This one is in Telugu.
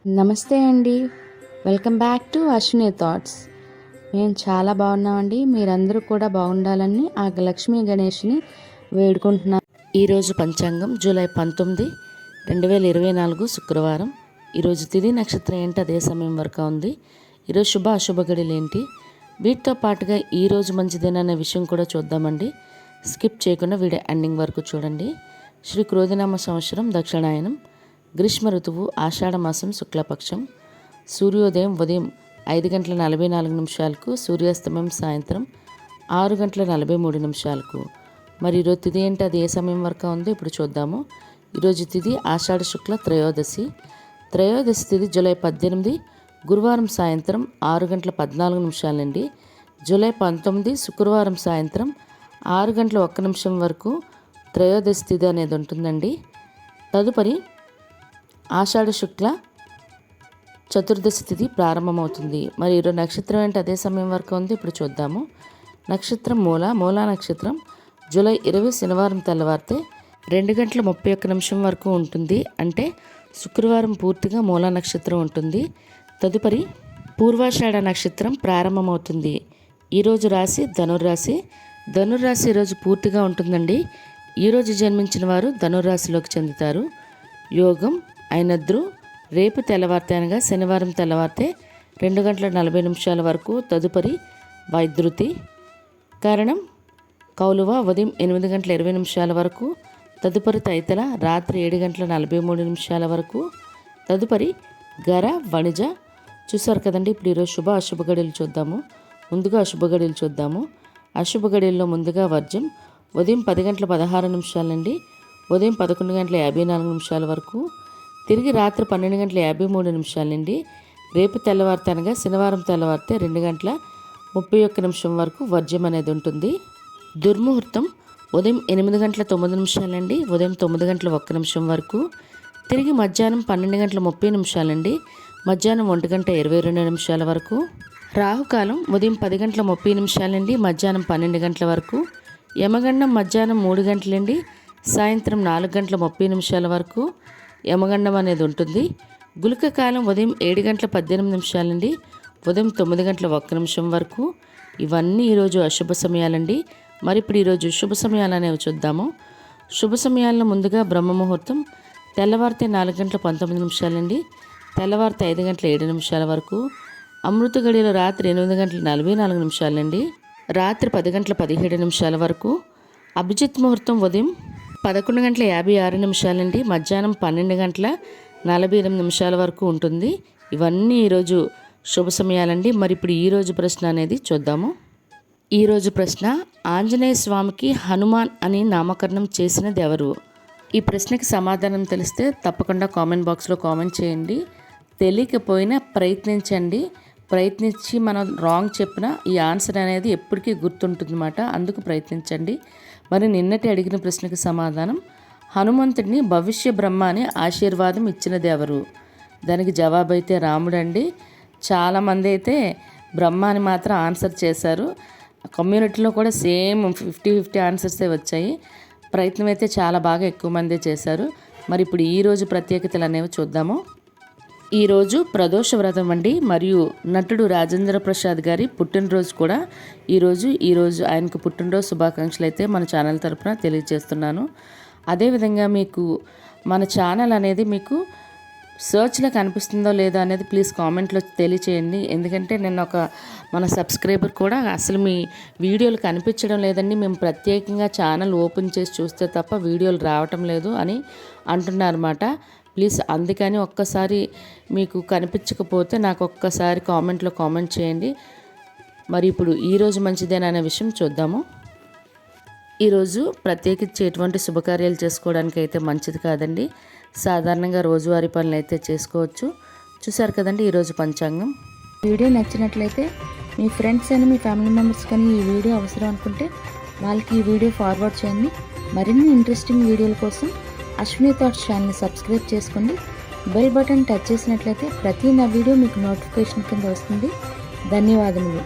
నమస్తే అండి. Welcome back to Ashwini thoughts. మేము చాలా బాగున్నామండి. మీరందరూ కూడా బాగుండాలని ఆ లక్ష్మీ గణేష్ని వేడుకుంటున్నాం. ఈరోజు పంచాంగం జూలై 19, 2024 శుక్రవారం. ఈరోజు తిథి నక్షత్రం ఏంటి, అదే సమయం వరకు ఉంది. ఈరోజు శుభ అశుభ గడియలు ఏంటి, వీటితో పాటుగా ఈరోజు మంచిదేననే విషయం కూడా చూద్దామండి. స్కిప్ చేయకుండా వీడియో ఎండింగ్ వరకు చూడండి. శ్రీ క్రోధినామ సంవత్సరం దక్షిణాయనం, గ్రీష్మ ఋతువు, ఆషాఢమాసం, శుక్లపక్షం. సూర్యోదయం ఉదయం 5:44 సూర్యాస్తమయం సాయంత్రం 6:43. మరి ఈరోజు తిథి ఏంటి, అది ఏ సమయం వరకు ఉందో ఇప్పుడు చూద్దాము. ఈరోజు తిథి ఆషాఢ శుక్ల త్రయోదశి. త్రయోదశి తిథి జూలై 18, గురువారం సాయంత్రం 6:14 నుండి జూలై 19 శుక్రవారం సాయంత్రం 6:01 వరకు త్రయోదశి తిథి అనేది ఉంటుందండి. తదుపరి ఆషాఢ శుక్ల చతుర్దశి తిథి ప్రారంభమవుతుంది. మరి ఈరోజు నక్షత్రం ఏంటి, అదే సమయం వరకు ఉంది ఇప్పుడు చూద్దాము. నక్షత్రం మూలా నక్షత్రం జూలై 20 శనివారం తెల్లవారితే 2:31 వరకు ఉంటుంది. అంటే శుక్రవారం పూర్తిగా మూలా నక్షత్రం ఉంటుంది. తదుపరి పూర్వాషాఢ నక్షత్రం ప్రారంభమవుతుంది. ఈరోజు రాశి ధనుర్రాశి. ధనుర్రాశి ఈరోజు పూర్తిగా ఉంటుందండి. ఈరోజు జన్మించిన వారు ధనుర్రాశిలోకి చెందుతారు. యోగం అయినద్రు రేపు తెల్లవారితే అనగా శనివారం తెల్లవారితే 2:40 వరకు. తదుపరి వైద్యుతి. కారణం కౌలువ ఉదయం 8:20 వరకు. తదుపరి తైతల రాత్రి 7:43 వరకు. తదుపరి గర వణిజ. చూసారు కదండి. ఇప్పుడు ఈరోజు శుభ అశుభ గడియలు చూద్దాము. ముందుగా అశుభ గడియలు చూద్దాము. అశుభ గడియల్లో ముందుగా వర్జం ఉదయం 10:16 నుండి ఉదయం 11:54 వరకు. తిరిగి రాత్రి 12:53 నుండి రేపు తెల్లవారితే అనగా శనివారం తెల్లవారితే 2:31 వరకు వర్జ్యం అనేది ఉంటుంది. దుర్ముహూర్తం ఉదయం 8:09 నుండి ఉదయం 9:01 వరకు. తిరిగి మధ్యాహ్నం 12:30 నుండి మధ్యాహ్నం 1:22 వరకు. రాహుకాలం ఉదయం 10:30 నుండి మధ్యాహ్నం 12 వరకు. యమగండం మధ్యాహ్నం 3 గంటల నుండి సాయంత్రం 4:30 వరకు యమగండం అనేది ఉంటుంది. గుళిక కాలం ఉదయం 7:18 నుండి ఉదయం 9:01 వరకు. ఇవన్నీ ఈరోజు అశుభ సమయాలండి. మరి ఇప్పుడు ఈరోజు శుభ సమయాలు అనేవి చూద్దాము. శుభ సమయాల్లో ముందుగా బ్రహ్మ ముహూర్తం తెల్లవారితే 4:19 నుండి తెల్లవారితే 5:07 వరకు. అమృత గడియలు రాత్రి 8:44 నుండి రాత్రి 10:17 వరకు. అభిజిత్ ముహూర్తం ఉదయం 11:56 నుండి మధ్యాహ్నం 12:48 వరకు ఉంటుంది. ఇవన్నీ ఈరోజు శుభ సమయాలండి. మరి ఇప్పుడు ఈరోజు ప్రశ్న అనేది చూద్దాము. ఈరోజు ప్రశ్న, ఆంజనేయ స్వామికి హనుమాన్ అని నామకరణం చేసినది ఎవరు? ఈ ప్రశ్నకి సమాధానం తెలిస్తే తప్పకుండా కామెంట్ బాక్స్లో కామెంట్ చేయండి. తెలియకపోయినా ప్రయత్నించండి. ప్రయత్నించి మనం రాంగ్ చెప్పిన ఈ ఆన్సర్ అనేది ఎప్పటికీ గుర్తుంటుందన్నమాట. అందుకు ప్రయత్నించండి. మరి నిన్నటి అడిగిన ప్రశ్నకు సమాధానం, హనుమంతుడిని భవిష్య బ్రహ్మ అని ఆశీర్వాదం ఇచ్చినది ఎవరు? దానికి జవాబు అయితే రాముడు అండి. చాలామంది అయితే బ్రహ్మ అని మాత్రం ఆన్సర్ చేశారు. కమ్యూనిటీలో కూడా సేమ్ 50-50 ఆన్సర్సే వచ్చాయి. ప్రయత్నం అయితే చాలా బాగా ఎక్కువ మందే చేశారు. మరి ఇప్పుడు ఈరోజు ప్రత్యేకతలు అనేవి చూద్దాము. ఈరోజు ప్రదోష వ్రతం అండి. మరియు నటుడు రాజేంద్ర ప్రసాద్ గారి పుట్టినరోజు కూడా ఈరోజు ఆయనకు పుట్టినరోజు శుభాకాంక్షలు అయితే మన ఛానల్ తరపున తెలియజేస్తున్నాను. అదేవిధంగా మీకు మన ఛానల్ అనేది మీకు సర్చ్లో కనిపిస్తుందో లేదో అనేది ప్లీజ్ కామెంట్లో తెలియచేయండి. ఎందుకంటే నేను మన సబ్స్క్రైబర్ కూడా అసలు మీ వీడియోలు కనిపించడం లేదండి, మేము ప్రత్యేకంగా ఛానల్ ఓపెన్ చేసి చూస్తే తప్ప వీడియోలు రావటం లేదు అని అంటున్నారన్నమాట. ప్లీజ్ అందుకని ఒక్కసారి మీకు కనిపించకపోతే నాకు ఒక్కసారి కామెంట్లో కామెంట్ చేయండి. మరి ఇప్పుడు ఈరోజు మంచిదేననే విషయం చూద్దాము. ఈరోజు ప్రత్యేకించి ఎటువంటి శుభకార్యాలు చేసుకోవడానికి అయితే మంచిది కాదండి. సాధారణంగా రోజువారీ పనులు అయితే చేసుకోవచ్చు. చూసారు కదండి ఈరోజు పంచాంగం. వీడియో నచ్చినట్లయితే మీ ఫ్రెండ్స్ అని మీ ఫ్యామిలీ మెంబర్స్ కానీ ఈ వీడియో అవసరం అనుకుంటే వాళ్ళకి ఈ వీడియో ఫార్వర్డ్ చేయండి. మరిన్ని ఇంట్రెస్టింగ్ వీడియోల కోసం అశ్విని థాట్స్ ఛానల్ని సబ్స్క్రైబ్ చేసుకోండి. బెల్ బటన్ టచ్ చేసినట్లయితే ప్రతి నా వీడియో మీకు నోటిఫికేషన్ కింద వస్తుంది. ధన్యవాదములు.